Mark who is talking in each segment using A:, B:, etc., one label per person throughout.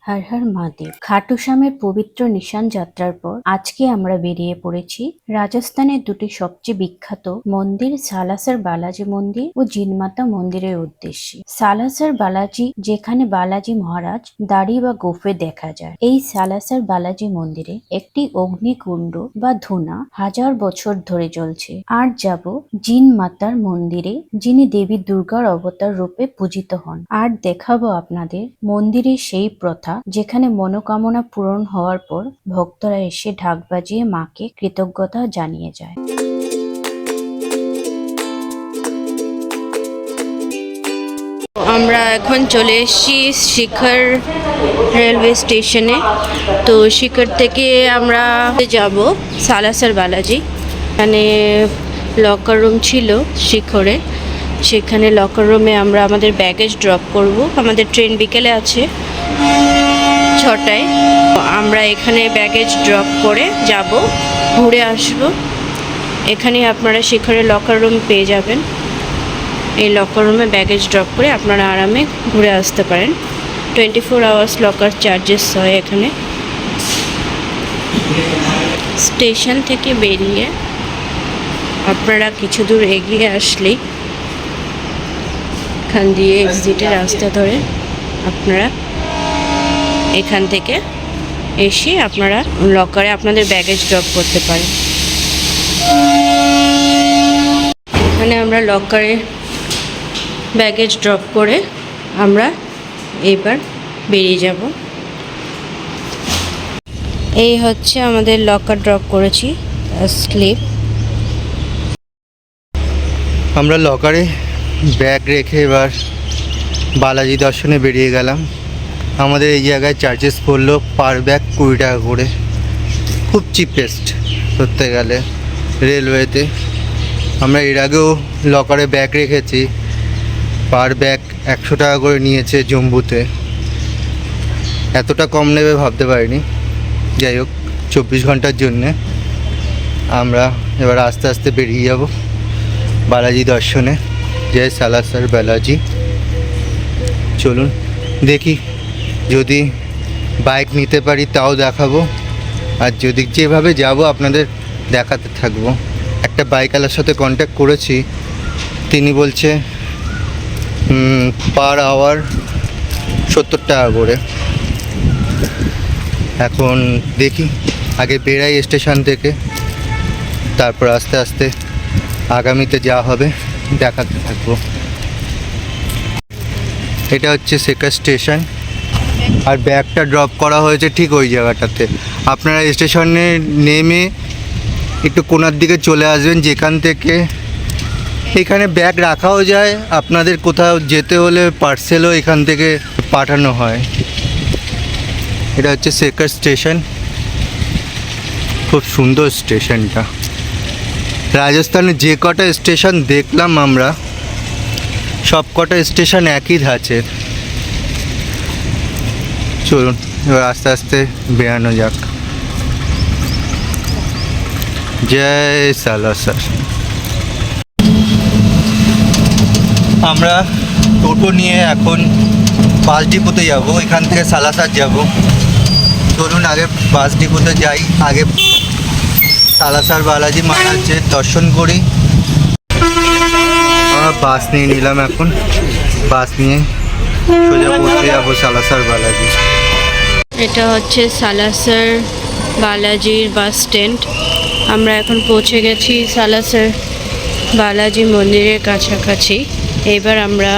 A: হর হর মহাদেব। খাটু শ্যামের পবিত্র নিশান যাত্রার পর আজকে আমরা বেরিয়ে পড়েছি রাজস্থানের দুটি সবচেয়ে বিখ্যাত মন্দির সালাসর বালাজি মন্দির ও জিনমাতা মন্দিরের উদ্দেশ্যে। সালাসর বালাজি, যেখানে বালাজি মহারাজ দাড়ি বা গোফে দেখা যায়। এই সালাসর বালাজি মন্দিরে একটি অগ্নিকুণ্ড বা ধুনা 1000 বছর ধরে জ্বলছে। আর যাব জিন মাতার মন্দিরে, যিনি দেবী দুর্গার অবতার রূপে পূজিত হন। আর দেখাবো আপনাদের মন্দিরের সেই প্রথা যেখানে মনোকামনা পূরণ হওয়ার পর ভক্তরা এসে ঢাক বাজিয়ে মাকে কৃতজ্ঞতা জানিয়ে যায়। আমরা এখন চলে এসেছি শিখর রেলওয়ে স্টেশনে। তো শিখর থেকে আমরা যাব সালাসর বালাজি। এখানে লকার রুম ছিল শিখরে, সেখানে লকার রুমে আমরা আমাদের ব্যাগেজ ড্রপ করব। আমাদের ট্রেন বিকেলে আছে 6টায়। আমরা এখানে ব্যাগেজ ড্রপ করে যাব, ঘুরে আসব। এখানে আপনারা শিখরে লকার রুম পেয়ে যাবেন। এই লকার রুমে ব্যাগেজ ড্রপ করে আপনারা আরামে ঘুরে আসতে পারেন। 24 আওয়ার্স লকার চার্জেস হয় এখানে। স্টেশন থেকে বেরিয়ে আপনারা কিছু দূর এগিয়ে আসলেই এখান দিয়ে এক্সিটের রাস্তা ধরে আপনারা এখান থেকে এসে আপনারা লকারে আপনাদের ব্যাগেজ ড্রপ করতে পারেন। এখানে আমরা লকারে ব্যাগেজ ড্রপ করে আমরা এবার বেরিয়ে যাব। এই হচ্ছে আমাদের লকার ড্রপ করেছি স্লিপ।
B: আমরা লকারে ব্যাগ রেখে এবার বালাজি দর্শনে বেরিয়ে গেলাম। আমাদের এই জায়গায় চার্জেস পড়লো পার ব্যাগ 20 টাকা করে, খুব চিপেস্ট ধরতে গেলে রেলওয়েতে। আমরা এর আগেও লকারে ব্যাগ রেখেছি, পার ব্যাগ 100 টাকা করে নিয়েছে জম্বুতে। এতটা কম নেবে ভাবতে পারিনি। যাই হোক, 24 ঘন্টার জন্যে আমরা এবার আস্তে আস্তে বেরিয়ে যাব বালাজি দর্শনে। জয় সালাসর বালাজি। চলুন দেখি, যদি বাইক নিতে পারি তাও দেখাবো, আর যদি যেভাবে যাব আপনাদের দেখাতে থাকবো। একটা বাইকওয়ালার সাথে কন্ট্যাক্ট করেছি, তিনি বলছে পার আওয়ার 70 টাকা করে। এখন দেখি, আগে বেরাই স্টেশন থেকে, তারপর আস্তে আস্তে আগামীতে যা হবে দেখাতে থাকবো। এটা হচ্ছে শিখর স্টেশন, আর ব্যাগটা ড্রপ করা হয়েছে ঠিক ওই জায়গাটাতে। আপনারা স্টেশনে নেমে একটু কোণার দিকে চলে আসবেন, যেখান থেকে এখানে ব্যাগ রাখাও যায়। আপনাদের কোথাও যেতে হলে পার্সেলও এখান থেকে পাঠানো হয়। এটা হচ্ছে শিখর স্টেশন, খুব সুন্দর স্টেশনটা। রাজস্থানে যে কটা স্টেশন দেখলাম আমরা, সব কটা স্টেশন একই ধাঁচের। চলুন এবার আস্তে আস্তে বেরানো যাক। জয় সালাসর। আমরা টোটো নিয়ে এখন বাস ডিপোতে যাব, এখান থেকে সালাসর যাব। চলুন আগে বাস ডিপোতে যাই, আগে সালাসর বালাজি মহারাজের দর্শন করি। আমরা বাস নিয়ে নিলাম, এখন বাস নিয়ে সোজা পৌঁছে যাবো সালাসর বালাজি।
A: এটা হচ্ছে সালাসর বালাজির বাস স্ট্যান্ড। আমরা এখন পৌঁছে গেছি সালাসর বালাজি মন্দিরের কাছাকাছি। এবার আমরা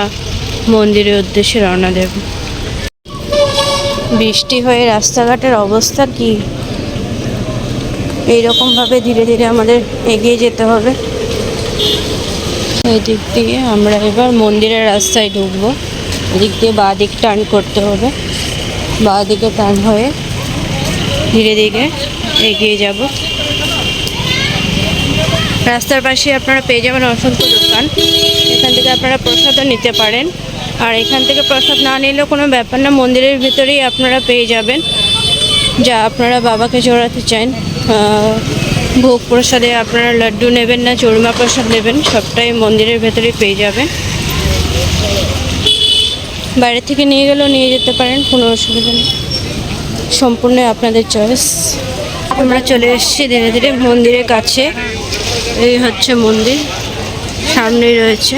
A: মন্দিরের উদ্দেশ্যে রওনা দেব। বৃষ্টি হয়ে রাস্তাঘাটের অবস্থা কি, এইরকমভাবে ধীরে ধীরে আমাদের এগিয়ে যেতে হবে। এই দিক দিয়ে আমরা এবার মন্দিরের রাস্তায় ঢুকবো। এদিক দিয়ে বাঁ দিক টার্ন করতে হবে। বাঁ দিকে টার্ন হয়ে ধীরে ধীরে এগিয়ে যাব। রাস্তার পাশে আপনারা পেয়ে যাবেন অসংখ্য দোকান। এখান থেকে আপনারা প্রসাদও নিতে পারেন, আর এখান থেকে প্রসাদ না নিলেও কোনো ব্যাপার না, মন্দিরের ভিতরেই আপনারা পেয়ে যাবেন যা আপনারা বাবাকে চড়াতে চান। ভোগ প্রসাদে আপনারা লাড্ডু নেবেন না চূরমা প্রসাদ নেবেন, সবটাই মন্দিরের ভেতরে পেয়ে যাবেন। বাইরে থেকে নিয়ে গেলেও নিয়ে যেতে পারেন, কোনো অসুবিধা নেই। সম্পূর্ণ আপনাদের চয়েস। আমরা চলে এসেছি ধীরে ধীরে মন্দিরের কাছে। এই হচ্ছে মন্দির, সামনেই রয়েছে।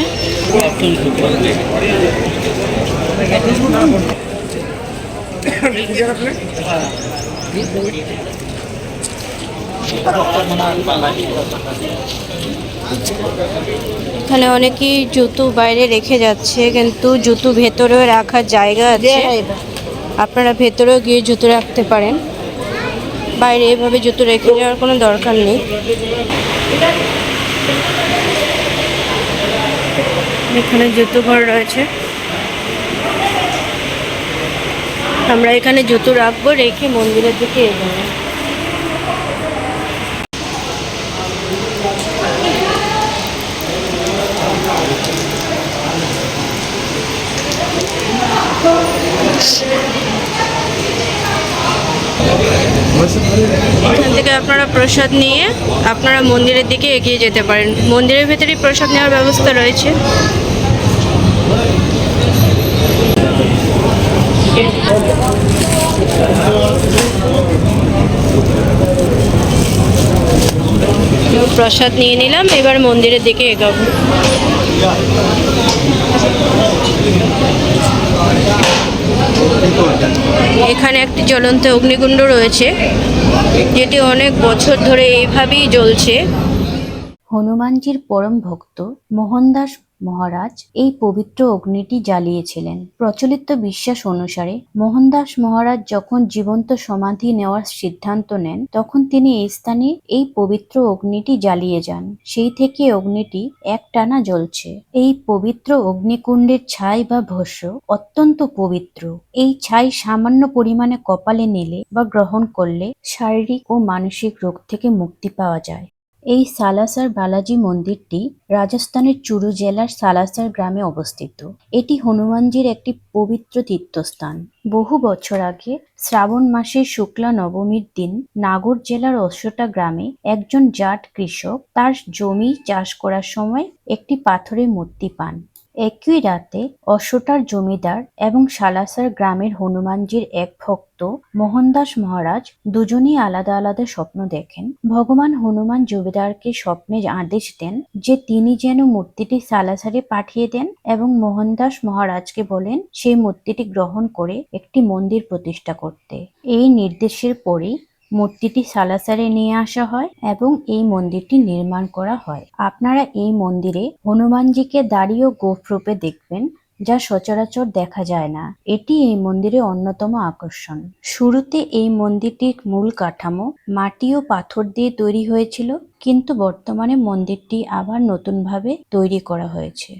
A: এখানে অনেকেই জুতো বাইরে রেখে যাচ্ছে, কিন্তু জুতো ভেতরেও রাখার জায়গা আছে। আপনারা ভেতরেও গিয়ে জুতো রাখতে পারেন, বাইরে এভাবে জুতো রেখে যাওয়ার কোনো দরকার নেই। এখানে জুতো ঘর রয়েছে, আমরা এখানে জুতো রাখবো, রেখে মন্দিরের দিকে এগোবো। এখান থেকে আপনারা প্রসাদ নিয়ে আপনারা মন্দিরের দিকে এগিয়ে যেতে পারেন। মন্দিরের ভেতরেই প্রসাদ নেওয়ার ব্যবস্থা রয়েছে। প্রসাদ নিয়ে নিলাম, এবার মন্দিরের দিকে এগোবো। এখানে একটি জ্বলন্ত অগ্নিকুণ্ড রয়েছে, যেটি অনেক বছর ধরে এইভাবেই জ্বলছে। হনুমানজির পরম ভক্ত মোহনদাস মহারাজ এই পবিত্র অগ্নিটি জ্বালিয়েছিলেন। প্রচলিত বিশ্বাস অনুসারে মোহনদাস মহারাজ যখন জীবন্ত সমাধি নেওয়ার সিদ্ধান্ত নেন, তখন তিনি এই স্থানে এই পবিত্র অগ্নিটি জ্বালিয়ে যান। সেই থেকে অগ্নিটি একটানা জ্বলছে। এই পবিত্র অগ্নিকুণ্ডের ছাই বা ভস্য অত্যন্ত পবিত্র। এই ছাই সামান্য পরিমাণে কপালে নিলে বা গ্রহণ করলে শারীরিক ও মানসিক রোগ থেকে মুক্তি পাওয়া যায়। এই সালাসার বালাজি মন্দিরটি রাজস্থানের চুরু জেলার সালাসার গ্রামে অবস্থিত। এটি হনুমানজির একটি পবিত্র তীর্থস্থান। বহু বছর আগে শ্রাবণ মাসের শুক্লা নবমীর দিন নাগর জেলার অশ্বটা গ্রামে একজন জাট কৃষক তার জমি চাষ করার সময় একটি পাথরের মূর্তি পান। একই রাতে অশ্বটার জমিদার এবং সালাসার গ্রামের হনুমানজির এক ভক্ত মোহনদাস মহারাজ দুজনেই আলাদা আলাদা স্বপ্ন দেখেন। ভগবান হনুমান জমিদারকে স্বপ্নে আদেশ দেন যে তিনি যেন মূর্তিটি সালাসারে পাঠিয়ে দেন এবং মোহনদাস মহারাজকে বলেন সেই মূর্তিটি গ্রহণ করে একটি মন্দির প্রতিষ্ঠা করতে। এই নির্দেশের পরেই মূর্তিটি সালাসারে নিয়ে আসা হয় এবং এই মন্দিরটি নির্মাণ করা হয়। আপনারা এই মন্দিরে হনুমানজিকে দাড়ি ও গোঁফ রূপে দেখবেন, যা সচরাচর দেখা যায় না। এটি এই মন্দিরের অন্যতম আকর্ষণ। শুরুতে এই মন্দিরটির মূল কাঠামো মাটি ও পাথর দিয়ে তৈরি হয়েছিল, কিন্তু বর্তমানে মন্দিরটি আবার নতুনভাবে তৈরি করা হয়েছে।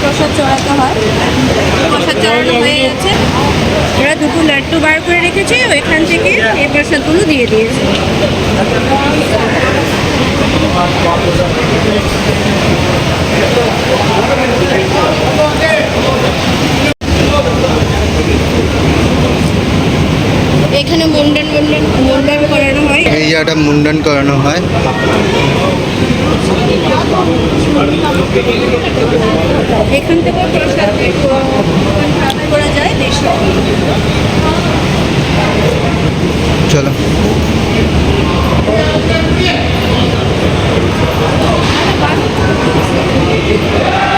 A: প্রসাদ চড়াতে হয়, প্রসাদ চড়ানো হয়ে গেছে। ওরা দুটো লাড্ডু বার করে রেখেছে, ওইখান থেকে এই প্রসাদগুলো দিয়ে দিয়েছে। এখানে মুন্ডন করানো হয়,
B: এই জায়গাটা মুন্ডন করানো হয়।
A: এখান থেকে প্রসাদ করা যায়।
B: চলো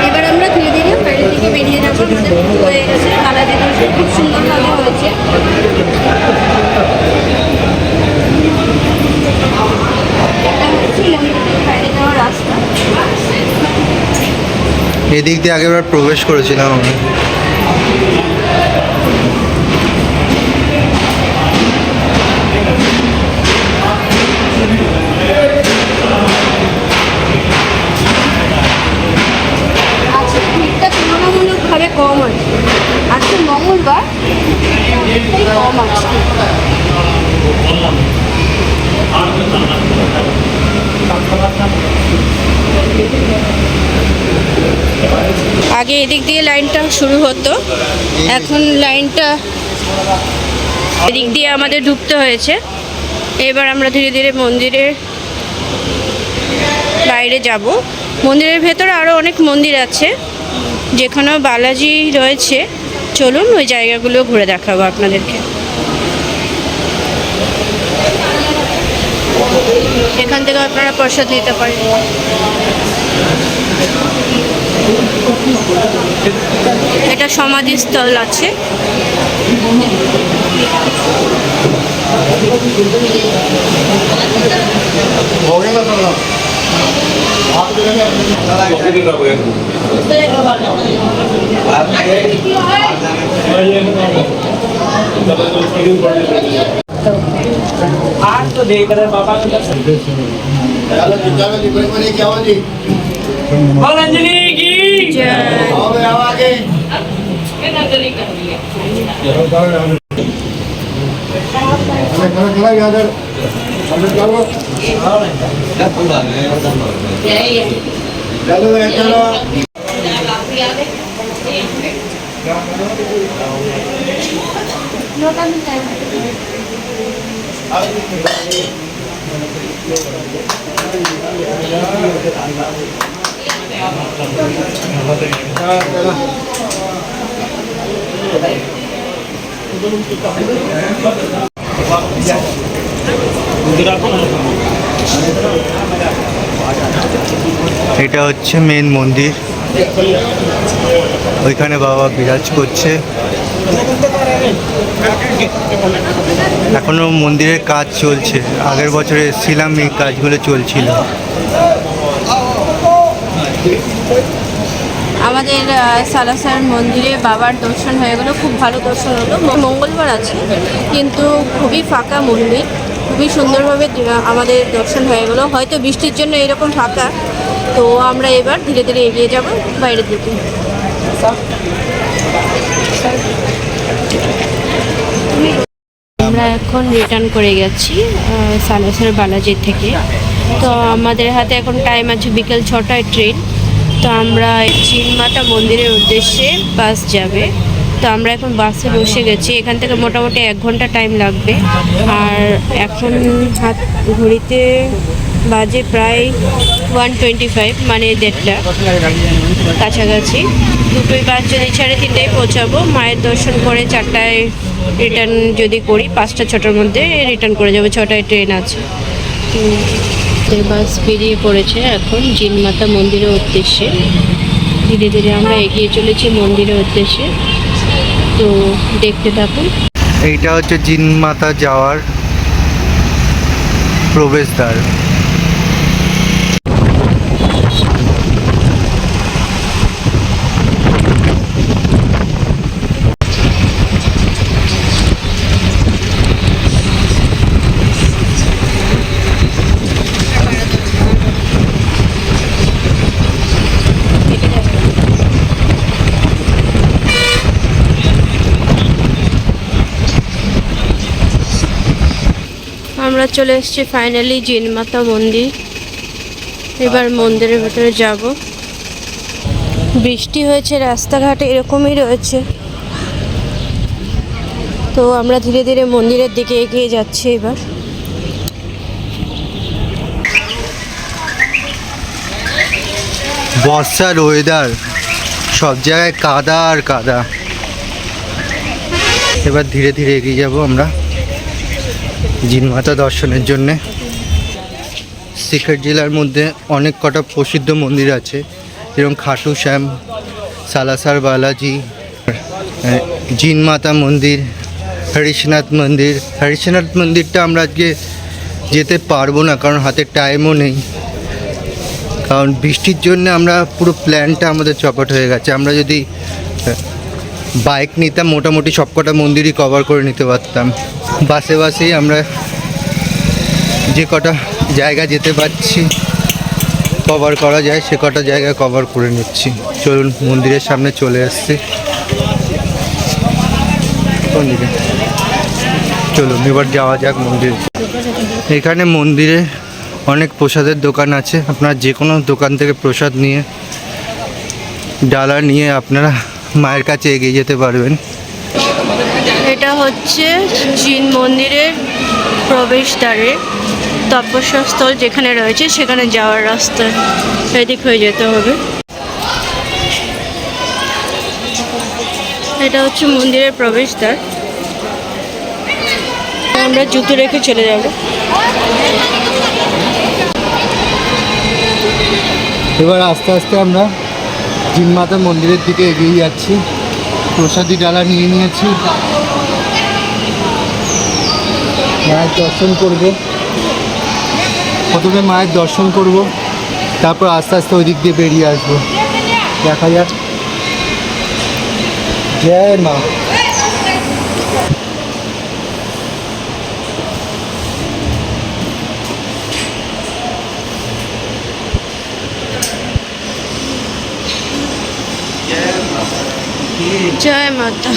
A: এবার আমরা ধীরে ধীরে বাইরে থেকে বেরিয়ে যাবো। আমাদের হয়ে গেছে, বালাজি দর্শন খুব সুন্দরভাবে হয়েছে। বাইরে যাওয়ার রাস্তা,
B: এদিক দিয়ে আগেবার প্রবেশ করেছিলাম আমরা।
C: আগে এদিক দিয়ে লাইনটা শুরু হতো, এখন লাইনটা এদিক দিয়ে আমাদের ঢুকতে হয়েছে। এবার আমরা ধীরে ধীরে মন্দিরের বাইরে যাব। মন্দিরের ভেতরে আরও অনেক মন্দির আছে, যেখানেও বালাজি রয়েছে। চলুন ওই জায়গাগুলো ঘুরে দেখাবো আপনাদেরকে। এখান থেকে আপনারা প্রসাদ নিতে পারেন। এটা সমাধিস্থল আছে।
D: आज तो देख रहे पापा को बोल अंजलि की
B: এটা হচ্ছে মেন মন্দির, ওইখানে বাবা বিরাজ করছে। এখনো মন্দিরের কাজ চলছে, আগের বছরে এসেছিলাম, এই কাজগুলো চলছিল।
C: আমাদের সালাসার মন্দিরে বাবার দর্শন হয়ে গেলো, খুব ভালো দর্শন হলো। মঙ্গলবার আছে কিন্তু খুবই ফাঁকা মন্দির, খুবই সুন্দরভাবে আমাদের দর্শন হয়ে গেলো। হয়তো বৃষ্টির জন্য এরকম ফাঁকা, তো আমরা এবার ধীরে ধীরে এগিয়ে যাব বাইরের দিকে। আমরা এখন রিটার্ন করে গেছি সালাসার বালাজি থেকে। তো আমাদের হাতে এখন টাইম আছে বিকেল 6টায় ট্রেন। তো আমরা জিনমাতা মন্দিরের উদ্দেশ্যে বাস যাবে। তো আমরা এখন বাসে বসে গেছি, এখান থেকে মোটামুটি 1 ঘন্টা টাইম লাগবে। আর এখন হাত ঘড়িতে বাজে প্রায় 1:25, মানে 1:30 কাছাকাছি। 2টোই বাস যদি 3:30টায় পৌঁছাবো, মায়ের দর্শন করে 4টায় রিটার্ন যদি করি, 5টা 6টার মধ্যে রিটার্ন করে যাবো। 6টায় ট্রেন আছে। তো বাস বেরিয়ে পড়েছে এখন জিনমাতা মন্দিরের উদ্দেশ্যে। ধীরে ধীরে আমরা এগিয়ে চলেছি মন্দিরের উদ্দেশ্যে, তো দেখতে থাকুন।
B: এইটা হচ্ছে জিনমাতা যাওয়ার প্রবেশদ্বার।
C: আমরা চলে এসেছি ফাইনালি জিনমাতা মন্দির। এবার মন্দিরের ভেতরে যাব। বৃষ্টি হয়েছে, রাস্তাঘাট এরকমই রয়েছে। তো আমরা ধীরে ধীরে মন্দিরের দিকে এগিয়ে যাচ্ছি এবার।
B: বর্ষার ওয়েদার, সব জায়গায় কাদা আর কাদা। এবার ধীরে ধীরে এগিয়ে যাব আমরা জিনমাতা দর্শনের জন্যে। সিলেট জেলার মধ্যে অনেক কটা প্রসিদ্ধ মন্দির আছে, যেরকম খাটু শ্যাম, সালাসার বালাজি, জিনমাতা মন্দির, হরিশনাথ মন্দির। হরিশনাথ মন্দিরটা আমরা আজকে যেতে পারবো না, কারণ হাতে টাইমও নেই, কারণ বৃষ্টির জন্য আমরা পুরো প্ল্যানটা আমাদের চপাট হয়ে গেছে। আমরা যদি বাইক নিতাম, মোটামুটি সবকটা মন্দিরই কভার করে নিতে পারতাম। বাসে বাসেই আমরা যে কটা জায়গা যেতে পারছি, কভার করা যায়, সে কটা জায়গা কভার করে নিচ্ছি। চলুন, মন্দিরের সামনে চলে আসছি। কোন দিকে? চলুন এবার যাওয়া যাক মন্দির। এখানে মন্দিরে অনেক প্রসাদের দোকান আছে, আপনারা যে কোনো দোকান থেকে প্রসাদ নিয়ে ডালা নিয়ে আপনারা মায়ের কাছে এগিয়ে যেতে পারবেন।
C: এটা হচ্ছে জিন মন্দিরের প্রবেশদ্বারের তপস্যা স্থল যেখানে রয়েছে সেখানে যাওয়ার রাস্তা এদিক হয়ে যেতে হবে। এটা হচ্ছে মন্দিরের প্রবেশদ্বার। আমরা জুতো রেখে চলে যাব।
B: এবার আস্তে আস্তে আমরা জিনমাতা মন্দিরের দিকে এগিয়ে যাচ্ছি। প্রসাদী ডালা নিয়ে নিয়েছি, মায়ের দর্শন করব। প্রথমে মায়ের দর্শন করব, তারপর আস্তে আস্তে ওই দিক দিয়ে বেরিয়ে আসবো। দেখা যাক। জয় মা।
C: জয় মাতা।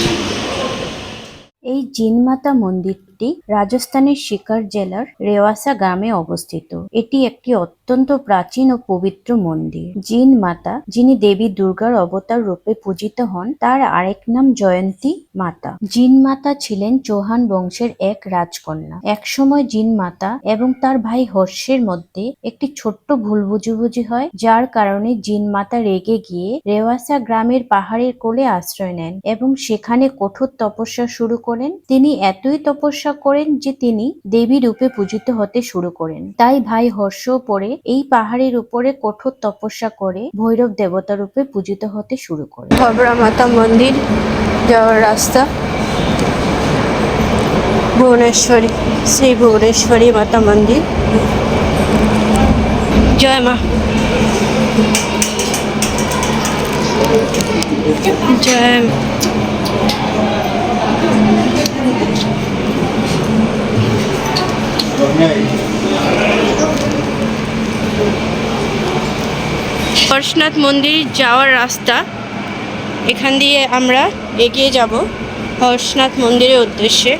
A: এই জিনমাতা মন্দিরটি রাজস্থানের সিকার জেলার রেওয়াসা গ্রামে অবস্থিত। এটি একটি অত্যন্ত প্রাচীন ও পবিত্র মন্দির। জিন মাতা, যিনি দেবী দুর্গার অবতার রূপে পূজিত হন, তার আরেক নাম জয়ন্তী মাতা। জিন মাতা ছিলেন চৌহান বংশের এক রাজকন্যা। একসময় জিন মাতা এবং তার ভাই হর্ষের মধ্যে একটি ছোট্ট ভুল বুঝাবুঝি হয়, যার কারণে জিন মাতা রেগে গিয়ে রেওয়াসা গ্রামের পাহাড়ের কোলে আশ্রয় নেন এবং সেখানে কঠোর তপস্যা শুরু করেন। তিনি এতই তপস্যা করেন যে তিনি দেবী রূপে পূজিত হতে শুরু করেন। তাই ভাই হর্ষও পরে এই পাহাড়ের উপরে কঠোর তপস্যা করে ভৈরব দেবতা রূপে পূজিত হতে শুরু করে।
C: ধবরা মাতা মন্দির যাওয়ার রাস্তা। ভুবনেশ্বরী, শ্রী ভুবনেশ্বরী মাতা মন্দির। জয় মা। জয় মা। হর্ষনাথ মন্দির যাওয়ার রাস্তা। এখান দিয়ে আমরা এগিয়ে যাব হর্ষনাথ মন্দিরের উদ্দেশ্যে।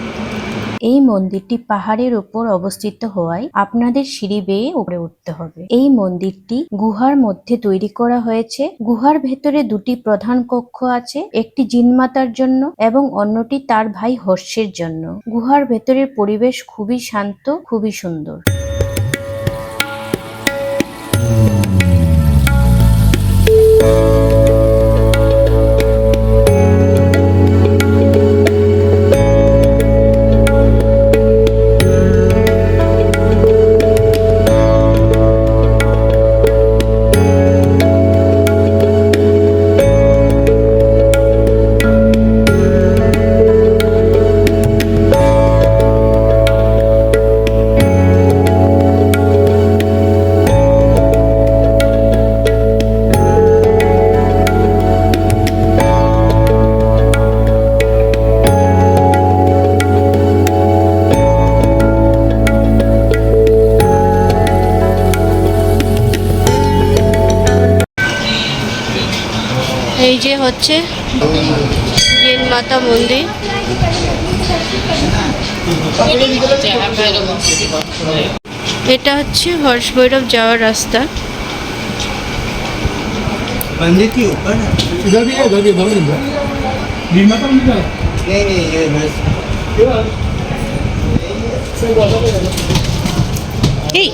A: এই মন্দিরটি পাহাড়ের উপর অবস্থিত হওয়ায় আপনাদের সিঁড়ি বেয়ে উপরে উঠতে হবে। এই মন্দিরটি গুহার মধ্যে তৈরি করা হয়েছে। গুহার ভেতরে দুটি প্রধান কক্ষ আছে, একটি জিনমাতার জন্য এবং অন্যটি তার ভাই হর্ষের জন্য। গুহার ভেতরের পরিবেশ খুবই শান্ত, খুবই সুন্দর।
C: এই যে হচ্ছে জিন মাতা মন্দির। এটা হচ্ছে হর্ষ ভৈরব যাওয়ার রাস্তা।
B: मंदिर के ऊपर
D: इधर भी है, इधर भी जिन माता मंदिर है।
B: नहीं नहीं, ये बस
C: এই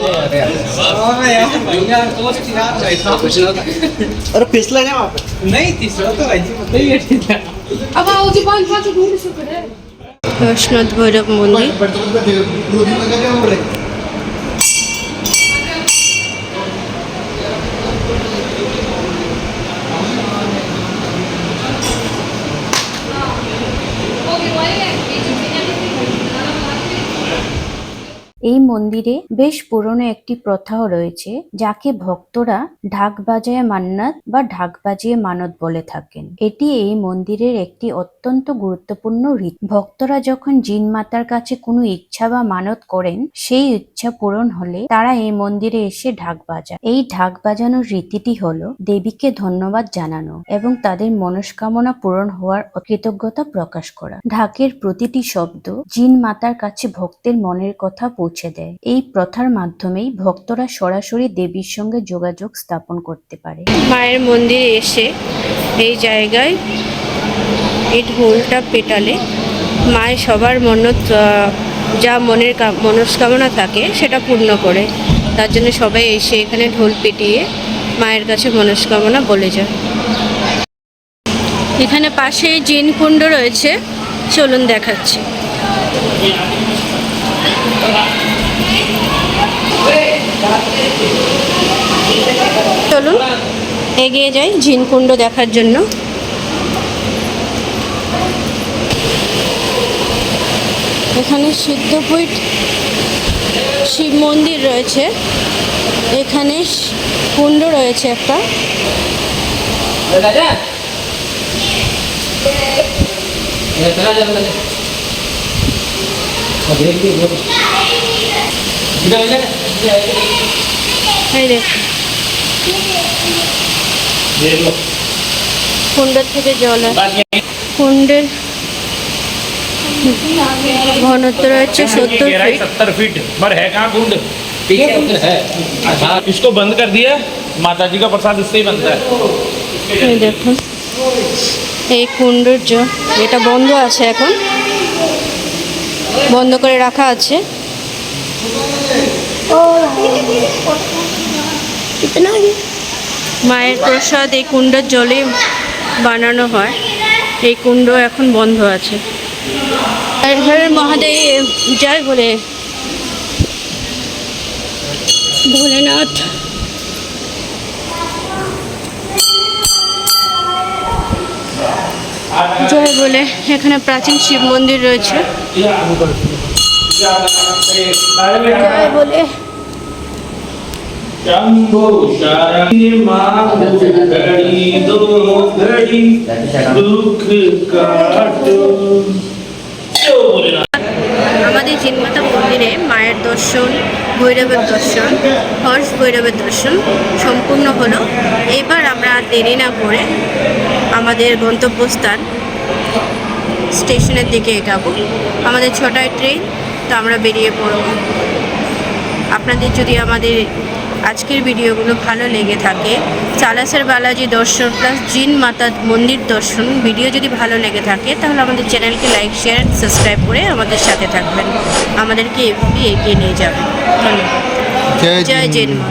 B: अरे फिसला है वहाँ पे।
D: नहीं तीसरा तो नहीं है ठीक है। अब आओ जी पांच पांच ढूंढ सकते हैं।
C: হর্ষনাথ ভৈরব মন্দির।
A: এই মন্দিরে বেশ পুরনো একটি প্রথাও রয়েছে, যাকে ভক্তরা ঢাক বাজায় মান্নাত বা ঢাক বাজিয়ে মানত বলে থাকেন। এটি এই মন্দিরের একটি অত্যন্ত গুরুত্বপূর্ণ রীতি। ভক্তরা যখন জিন মাতার কাছে কোনো ইচ্ছা বা মানত করেন, সেই ইচ্ছা পূরণ হলে তারা এই মন্দিরে এসে ঢাক বাজায়। এই ঢাক বাজানোর রীতিটি হলো দেবীকে ধন্যবাদ জানানো এবং তাদের মনস্কামনা পূরণ হওয়ার কৃতজ্ঞতা প্রকাশ করা। ঢাকের প্রতিটি শব্দ জিন মাতার কাছে ভক্তের মনের কথা পৌঁছে পৌঁছে দেয়। এই প্রথার মাধ্যমেই ভক্তরা সরাসরি দেবীর সঙ্গে যোগাযোগ স্থাপন করতে পারে।
C: মায়ের মন্দিরে এসে এই জায়গায় এই ঢোলটা পেটালে মায়ের সবার যা মনের মনস্কামনা থাকে সেটা পূর্ণ করে। তার জন্য সবাই এসে এখানে ঢোল পেটিয়ে মায়ের কাছে মনস্কামনা বলে যায়। এখানে পাশেই জিন কুণ্ড রয়েছে, চলুন দেখাচ্ছি। চলুন এগিয়ে যাই জিন কুণ্ড দেখার জন্য। এখানে সিদ্ধপীঠ শিব মন্দির রয়েছে, এখানে কুণ্ড রয়েছে একটা। এই দেখুন কুণ্ডের থেকে জল আসে। কুণ্ডের घनत्व रही
E: 70 फीट पर है कहाँ कुंड है। इसको बंद कर दिया, माता जी का प्रसाद इससे ही बनता है।
C: দেখুন এই কুণ্ডের জল, এটা বন্ধ আছে, এখন বন্ধ করে রাখা আছে। মায়ের প্রসাদ এই কুণ্ডের জলে বানানো হয়। এই কুণ্ড এখন বন্ধ আছে। আর হর মহাদেব জয় বলে ভোলেনাথ। জয় বলে এখানে প্রাচীন শিব মন্দির রয়েছে। জয় বলে
E: शंभो शरणी मांगो घड़ी दो घड़ी दुख काटो।
C: আমাদের জিনমাতা মন্দিরে মায়ের দর্শন, ভৈরবের দর্শন, হর্ষ ভৈরবের দর্শন সম্পূর্ণ হলো। এবার আমরা আর দেরি না করে আমাদের গন্তব্যস্থান স্টেশনের দিকে এগাবো। আমাদের 6টায় ট্রেন, তো আমরা বেরিয়ে পড়ব। আপনাদের যদি আমাদের আজকের ভিডিওগুলো ভালো লেগে থাকে, সালাসর বালাজি দর্শন প্লাস জিন মাতা মন্দির দর্শন ভিডিও যদি ভালো লেগে থাকে, তাহলে আমাদের চ্যানেলকে লাইক, শেয়ার, সাবস্ক্রাইব করে আমাদের সাথে থাকবেন, আমাদেরকে এগিয়ে নিয়ে যাবেন। ধন্যবাদ। জয় জিন মা।